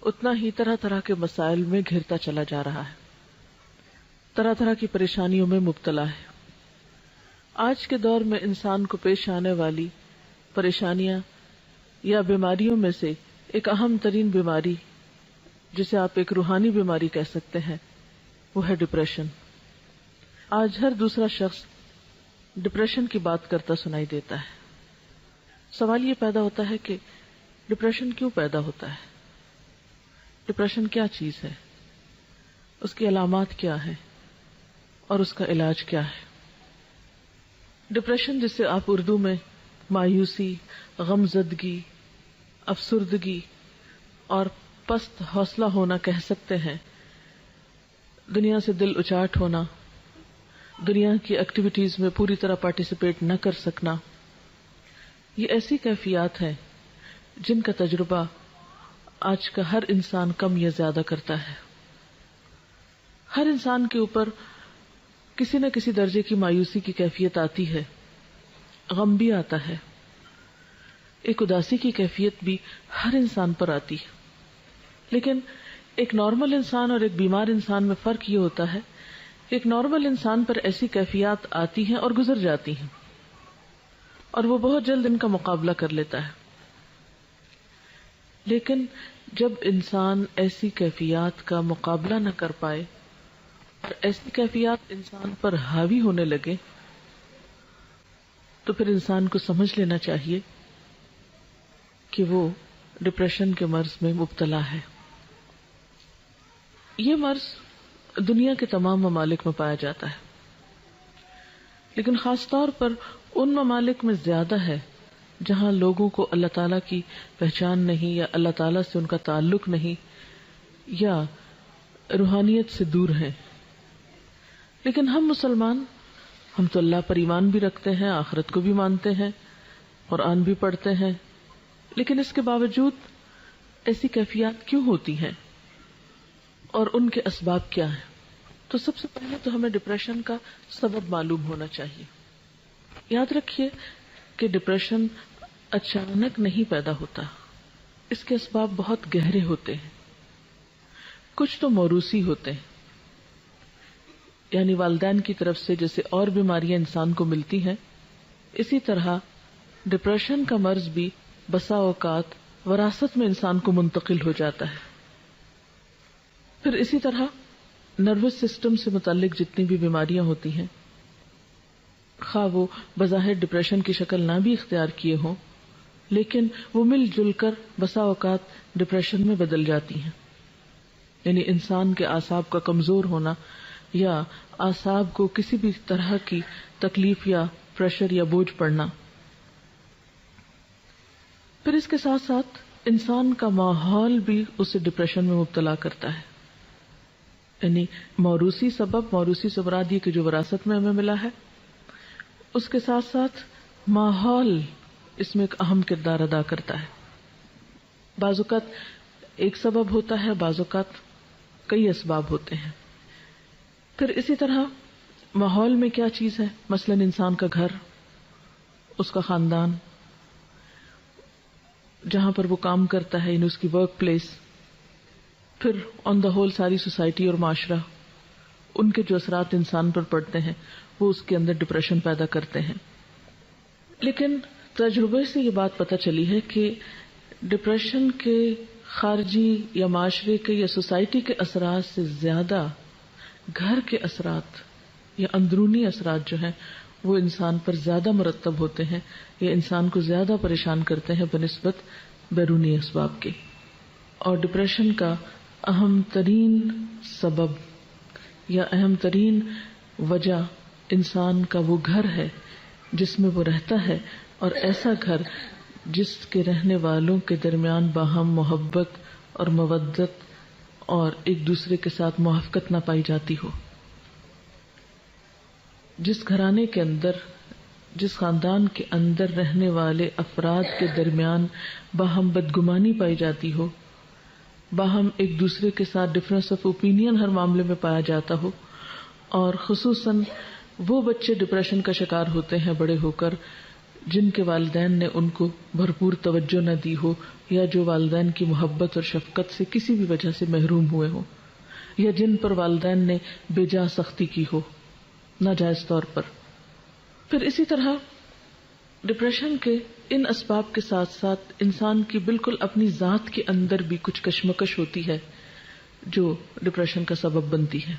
اتنا ہی طرح طرح کے مسائل میں گھرتا چلا جا رہا ہے، طرح طرح کی پریشانیوں میں مبتلا ہے۔ آج کے دور میں انسان کو پیش آنے والی پریشانیاں یا بیماریوں میں سے ایک اہم ترین بیماری، جسے آپ ایک روحانی بیماری کہہ سکتے ہیں، وہ ہے ڈپریشن۔ آج ہر دوسرا شخص ڈپریشن کی بات کرتا سنائی دیتا ہے۔ سوال یہ پیدا ہوتا ہے کہ ڈپریشن کیوں پیدا ہوتا ہے؟ ڈپریشن کیا چیز ہے؟ اس کی علامات کیا ہے اور اس کا علاج کیا ہے؟ ڈپریشن، جسے آپ اردو میں مایوسی، غمزدگی، افسردگی اور پست حوصلہ ہونا کہہ سکتے ہیں، دنیا سے دل اچاٹ ہونا، دنیا کی ایکٹیویٹیز میں پوری طرح پارٹیسپیٹ نہ کر سکنا، یہ ایسی کیفیات ہیں جن کا تجربہ آج کا ہر انسان کم یا زیادہ کرتا ہے۔ ہر انسان کے اوپر کسی نہ کسی درجے کی مایوسی کی کیفیت آتی ہے، غم بھی آتا ہے، ایک اداسی کی کیفیت بھی ہر انسان پر آتی ہے۔ لیکن ایک نارمل انسان اور ایک بیمار انسان میں فرق یہ ہوتا ہے کہ ایک نارمل انسان پر ایسی کیفیات آتی ہیں اور گزر جاتی ہیں، اور وہ بہت جلد ان کا مقابلہ کر لیتا ہے۔ لیکن جب انسان ایسی کیفیات کا مقابلہ نہ کر پائے اور ایسی کیفیات انسان پر حاوی ہونے لگے، تو پھر انسان کو سمجھ لینا چاہیے کہ وہ ڈپریشن کے مرض میں مبتلا ہے۔ یہ مرض دنیا کے تمام ممالک میں پایا جاتا ہے، لیکن خاص طور پر ان ممالک میں زیادہ ہے جہاں لوگوں کو اللہ تعالیٰ کی پہچان نہیں، یا اللہ تعالیٰ سے ان کا تعلق نہیں، یا روحانیت سے دور ہیں۔ لیکن ہم مسلمان، ہم تو اللہ پر ایمان بھی رکھتے ہیں، آخرت کو بھی مانتے ہیں، قرآن بھی پڑھتے ہیں، لیکن اس کے باوجود ایسی کیفیات کیوں ہوتی ہیں اور ان کے اسباب کیا ہیں؟ تو سب سے پہلے تو ہمیں ڈپریشن کا سبب معلوم ہونا چاہیے۔ یاد رکھیے کہ ڈپریشن اچانک نہیں پیدا ہوتا، اس کے اسباب بہت گہرے ہوتے ہیں۔ کچھ تو موروثی ہوتے ہیں، یعنی والدین کی طرف سے جیسے اور بیماریاں انسان کو ملتی ہیں، اسی طرح ڈپریشن کا مرض بھی بسا اوقات وراثت میں انسان کو منتقل ہو جاتا ہے۔ پھر اسی طرح نروس سسٹم سے متعلق جتنی بھی بیماریاں ہوتی ہیں، خواہ وہ بظاہر ڈپریشن کی شکل نہ بھی اختیار کیے ہوں، لیکن وہ مل جل کر بسا اوقات ڈپریشن میں بدل جاتی ہیں۔ یعنی انسان کے اعصاب کا کمزور ہونا، یا اعصاب کو کسی بھی طرح کی تکلیف یا پریشر یا بوجھ پڑنا۔ پھر اس کے ساتھ ساتھ انسان کا ماحول بھی اسے ڈپریشن میں مبتلا کرتا ہے۔ یعنی موروثی سبب، موروثی سے مراد یہ کہ جو وراثت میں ہمیں ملا ہے، اس کے ساتھ ساتھ ماحول اس میں ایک اہم کردار ادا کرتا ہے۔ بعض اوقات ایک سبب ہوتا ہے، بعض اوقات کئی اسباب ہوتے ہیں۔ پھر اسی طرح ماحول میں کیا چیز ہے، مثلاً انسان کا گھر، اس کا خاندان، جہاں پر وہ کام کرتا ہے، یعنی اس کی ورک پلیس، پھر آن دا ہول ساری سوسائٹی اور معاشرہ، ان کے جو اثرات انسان پر پڑتے ہیں وہ اس کے اندر ڈپریشن پیدا کرتے ہیں۔ لیکن تجربے سے یہ بات پتہ چلی ہے کہ ڈپریشن کے خارجی یا معاشرے کے یا سوسائٹی کے اثرات سے زیادہ گھر کے اثرات یا اندرونی اثرات جو ہیں وہ انسان پر زیادہ مرتب ہوتے ہیں، یا انسان کو زیادہ پریشان کرتے ہیں بنسبت بیرونی اسباب کے۔ اور ڈپریشن کا اہم ترین سبب یا اہم ترین وجہ انسان کا وہ گھر ہے جس میں وہ رہتا ہے، اور ایسا گھر جس کے رہنے والوں کے درمیان باہم محبت اور مودت اور ایک دوسرے کے ساتھ موافقت نہ پائی جاتی ہو۔ جس گھرانے کے اندر، جس خاندان کے اندر رہنے والے افراد کے درمیان باہم بدگمانی پائی جاتی ہو، باہم ایک دوسرے کے ساتھ ڈفرینس آف اوپینین ہر معاملے میں پایا جاتا ہو، اور خصوصاً وہ بچے ڈپریشن کا شکار ہوتے ہیں بڑے ہو کر جن کے والدین نے ان کو بھرپور توجہ نہ دی ہو، یا جو والدین کی محبت اور شفقت سے کسی بھی وجہ سے محروم ہوئے ہوں، یا جن پر والدین نے بے جا سختی کی ہو ناجائز طور پر۔ پھر اسی طرح ڈپریشن کے ان اسباب کے ساتھ ساتھ انسان کی بالکل اپنی ذات کے اندر بھی کچھ کشمکش ہوتی ہے جو ڈپریشن کا سبب بنتی ہے۔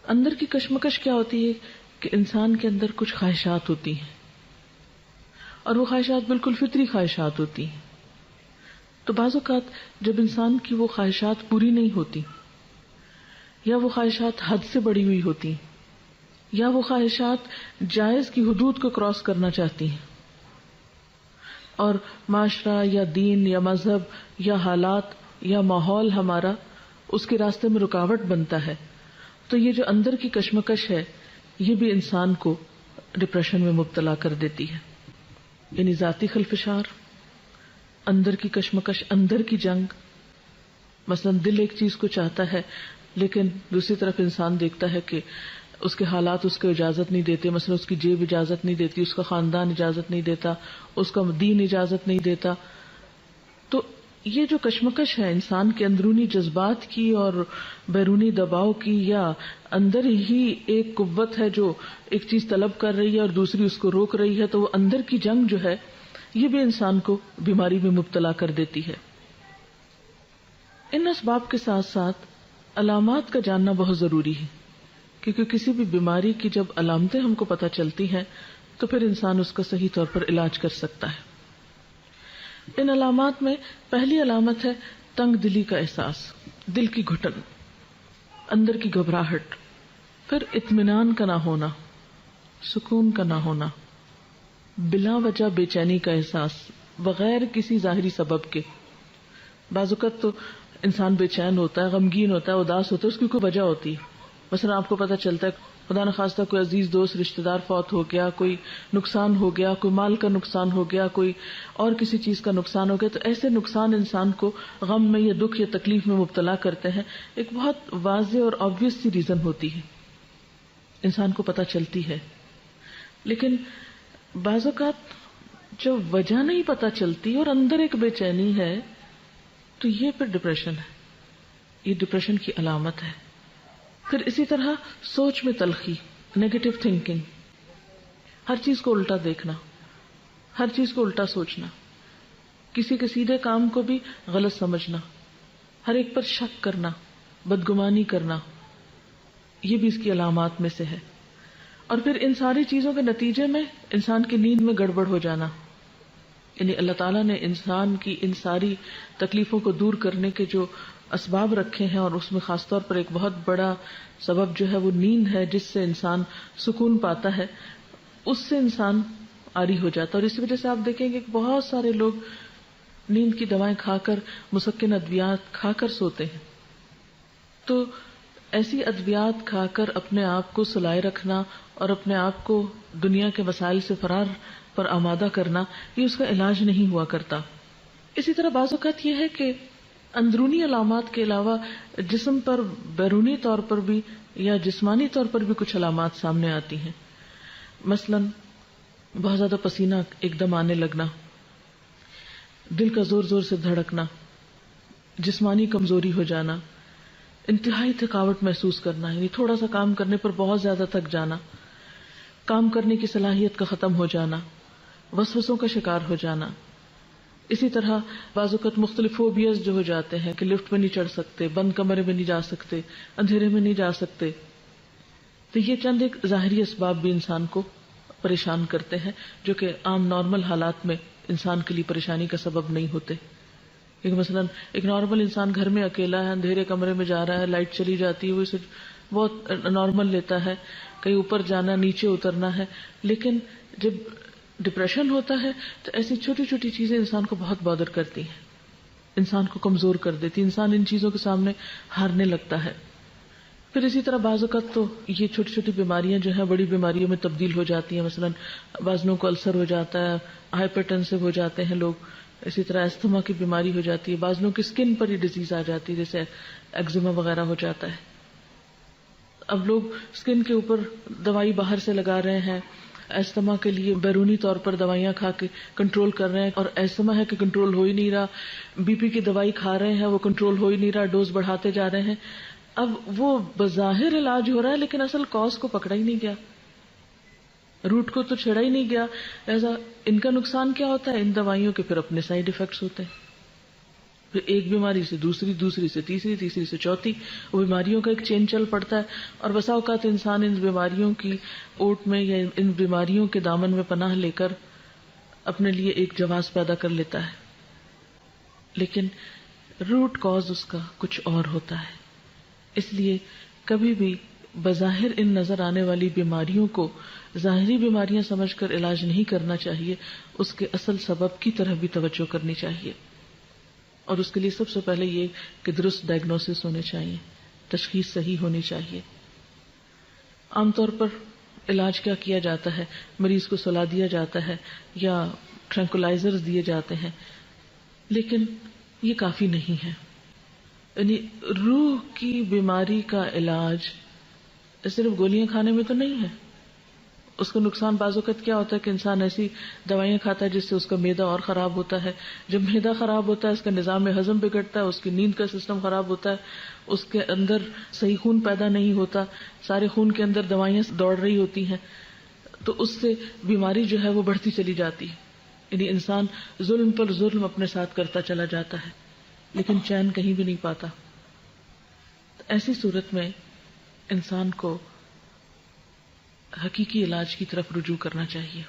اندر کی کشمکش کیا ہوتی ہے کہ انسان کے اندر کچھ خواہشات ہوتی ہیں، اور وہ خواہشات بالکل فطری خواہشات ہوتی ہیں۔ تو بعض اوقات جب انسان کی وہ خواہشات پوری نہیں ہوتی، یا وہ خواہشات حد سے بڑھی ہوئی ہوتی، یا وہ خواہشات جائز کی حدود کو کراس کرنا چاہتی ہیں، اور معاشرہ یا دین یا مذہب یا حالات یا ماحول ہمارا اس کے راستے میں رکاوٹ بنتا ہے، تو یہ جو اندر کی کشمکش ہے یہ بھی انسان کو ڈپریشن میں مبتلا کر دیتی ہے۔ یعنی ذاتی خلفشار، اندر کی کشمکش، اندر کی جنگ۔ مثلا دل ایک چیز کو چاہتا ہے لیکن دوسری طرف انسان دیکھتا ہے کہ اس کے حالات اس کو اجازت نہیں دیتے، مثلا اس کی جیب اجازت نہیں دیتی، اس کا خاندان اجازت نہیں دیتا، اس کا دین اجازت نہیں دیتا۔ تو یہ جو کشمکش ہے انسان کے اندرونی جذبات کی اور بیرونی دباؤ کی، یا اندر ہی ایک قوت ہے جو ایک چیز طلب کر رہی ہے اور دوسری اس کو روک رہی ہے، تو وہ اندر کی جنگ جو ہے یہ بھی انسان کو بیماری میں مبتلا کر دیتی ہے۔ ان اسباب کے ساتھ ساتھ علامات کا جاننا بہت ضروری ہے، کیونکہ کسی بھی بیماری کی جب علامتیں ہم کو پتہ چلتی ہیں تو پھر انسان اس کا صحیح طور پر علاج کر سکتا ہے۔ ان علامات میں پہلی علامت ہے تنگ دلی کا احساس، دل کی گھٹن، اندر کی گھبراہٹ، پھر اطمینان کا نہ ہونا، سکون کا نہ ہونا، بلا وجہ بے چینی کا احساس بغیر کسی ظاہری سبب کے۔ بعض اوقات تو انسان بے چین ہوتا ہے، غمگین ہوتا ہے، اداس ہوتا ہے، اس کی کوئی وجہ ہوتی ہے۔ مثلا آپ کو پتہ چلتا ہے خدا نخواستہ کوئی عزیز دوست رشتہ دار فوت ہو گیا، کوئی نقصان ہو گیا، کوئی مال کا نقصان ہو گیا، کوئی اور کسی چیز کا نقصان ہو گیا، تو ایسے نقصان انسان کو غم میں یا دکھ یا تکلیف میں مبتلا کرتے ہیں۔ ایک بہت واضح اور آبویس سی ریزن ہوتی ہے، انسان کو پتہ چلتی ہے، لیکن بعض اوقات جب وجہ نہیں پتہ چلتی اور اندر ایک بے چینی ہے تو یہ پھر ڈپریشن ہے، یہ ڈپریشن کی علامت ہے۔ پھر اسی طرح سوچ میں تلخی، نیگیٹو تھنکنگ، ہر چیز کو الٹا دیکھنا، ہر چیز کو الٹا سوچنا، کسی کے سیدھے کام کو بھی غلط سمجھنا، ہر ایک پر شک کرنا، بدگمانی کرنا، یہ بھی اس کی علامات میں سے ہے۔ اور پھر ان ساری چیزوں کے نتیجے میں انسان کی نیند میں گڑبڑ ہو جانا، یعنی اللہ تعالیٰ نے انسان کی ان ساری تکلیفوں کو دور کرنے کے جو اسباب رکھے ہیں، اور اس میں خاص طور پر ایک بہت بڑا سبب جو ہے وہ نیند ہے، جس سے انسان سکون پاتا ہے، اس سے انسان عاری ہو جاتا ہے۔ اور اسی وجہ سے آپ دیکھیں گے کہ بہت سارے لوگ نیند کی دوائیں کھا کر، مسکن ادویات کھا کر سوتے ہیں۔ تو ایسی ادویات کھا کر اپنے آپ کو سلائے رکھنا اور اپنے آپ کو دنیا کے وسائل سے فرار پر آمادہ کرنا، یہ اس کا علاج نہیں ہوا کرتا۔ اسی طرح بعض اوقات یہ ہے کہ اندرونی علامات کے علاوہ جسم پر بیرونی طور پر بھی یا جسمانی طور پر بھی کچھ علامات سامنے آتی ہیں۔ مثلا بہت زیادہ پسینہ ایک دم آنے لگنا، دل کا زور زور سے دھڑکنا، جسمانی کمزوری ہو جانا، انتہائی تھکاوٹ محسوس کرنا، یعنی تھوڑا سا کام کرنے پر بہت زیادہ تھک جانا، کام کرنے کی صلاحیت کا ختم ہو جانا، وسوسوں کا شکار ہو جانا۔ اسی طرح بعض اوقات مختلف فوبیاز جو ہو جاتے ہیں کہ لفٹ میں نہیں چڑھ سکتے، بند کمرے میں نہیں جا سکتے، اندھیرے میں نہیں جا سکتے۔ تو یہ چند ایک ظاہری اسباب بھی انسان کو پریشان کرتے ہیں، جو کہ عام نارمل حالات میں انسان کے لیے پریشانی کا سبب نہیں ہوتے۔ ایک مثلا ایک نارمل انسان گھر میں اکیلا ہے، اندھیرے کمرے میں جا رہا ہے، لائٹ چلی جاتی ہے، وہ اسے بہت نارمل لیتا ہے، کہیں اوپر جانا، نیچے اترنا ہے۔ لیکن جب ڈپریشن ہوتا ہے تو ایسی چھوٹی چھوٹی چیزیں انسان کو بہت بادر کرتی ہیں، انسان کو کمزور کر دیتی، انسان ان چیزوں کے سامنے ہارنے لگتا ہے۔ پھر اسی طرح بعض اوقات تو یہ چھوٹی چھوٹی بیماریاں جو ہیں بڑی بیماریوں میں تبدیل ہو جاتی ہیں۔ مثلا بعض لوگوں کو السر ہو جاتا ہے، ہائپر ٹینسو ہو جاتے ہیں لوگ، اسی طرح استھما کی بیماری ہو جاتی ہے، بعض لوگوں کی اسکن پر یہ ڈیزیز آ جاتی ہے، جیسے ایگزیما وغیرہ ہو جاتا ہے۔ اب لوگ اسکن کے اوپر دوائی باہر سے لگا رہے ہیں، ایستما کے لیے بیرونی طور پر دوائیاں کھا کے کنٹرول کر رہے ہیں، اور ایستما ہے کہ کنٹرول ہو ہی نہیں رہا، بی پی کی دوائی کھا رہے ہیں وہ کنٹرول ہو ہی نہیں رہا، ڈوز بڑھاتے جا رہے ہیں. اب وہ بظاہر علاج ہو رہا ہے لیکن اصل کاز کو پکڑا ہی نہیں گیا، روٹ کو تو چھیڑا ہی نہیں گیا. ایسا ان کا نقصان کیا ہوتا ہے؟ ان دوائیوں کے پھر اپنے سائیڈ ایفیکٹس ہوتے ہیں، پھر ایک بیماری سے دوسری، دوسری سے تیسری، تیسری سے چوتھی، وہ بیماریوں کا ایک چین چل پڑتا ہے. اور بسا اوقات انسان ان بیماریوں کی اوٹ میں یا ان بیماریوں کے دامن میں پناہ لے کر اپنے لیے ایک جواز پیدا کر لیتا ہے، لیکن روٹ کاز اس کا کچھ اور ہوتا ہے. اس لیے کبھی بھی بظاہر ان نظر آنے والی بیماریوں کو ظاہری بیماریاں سمجھ کر علاج نہیں کرنا چاہیے، اس کے اصل سبب کی طرف بھی توجہ کرنی چاہیے. اور اس کے لیے سب سے پہلے یہ کہ درست ڈائگنوسس ہونے چاہیے، تشخیص صحیح ہونی چاہیے. عام طور پر علاج کیا کیا جاتا ہے؟ مریض کو سلا دیا جاتا ہے یا ٹرینکولائزرز دیے جاتے ہیں، لیکن یہ کافی نہیں ہے. یعنی روح کی بیماری کا علاج صرف گولیاں کھانے میں تو نہیں ہے. اس کا نقصان بعض اوقات کیا ہوتا ہے کہ انسان ایسی دوائیاں کھاتا ہے جس سے اس کا معدہ اور خراب ہوتا ہے. جب معدہ خراب ہوتا ہے اس کا نظام ہضم بگڑتا ہے، اس کی نیند کا سسٹم خراب ہوتا ہے، اس کے اندر صحیح خون پیدا نہیں ہوتا، سارے خون کے اندر دوائیاں دوڑ رہی ہوتی ہیں، تو اس سے بیماری جو ہے وہ بڑھتی چلی جاتی ہے. یعنی انسان ظلم پر ظلم اپنے ساتھ کرتا چلا جاتا ہے لیکن چین کہیں بھی نہیں پاتا. ایسی صورت میں انسان کو حقیقی علاج کی طرف رجوع کرنا چاہیے.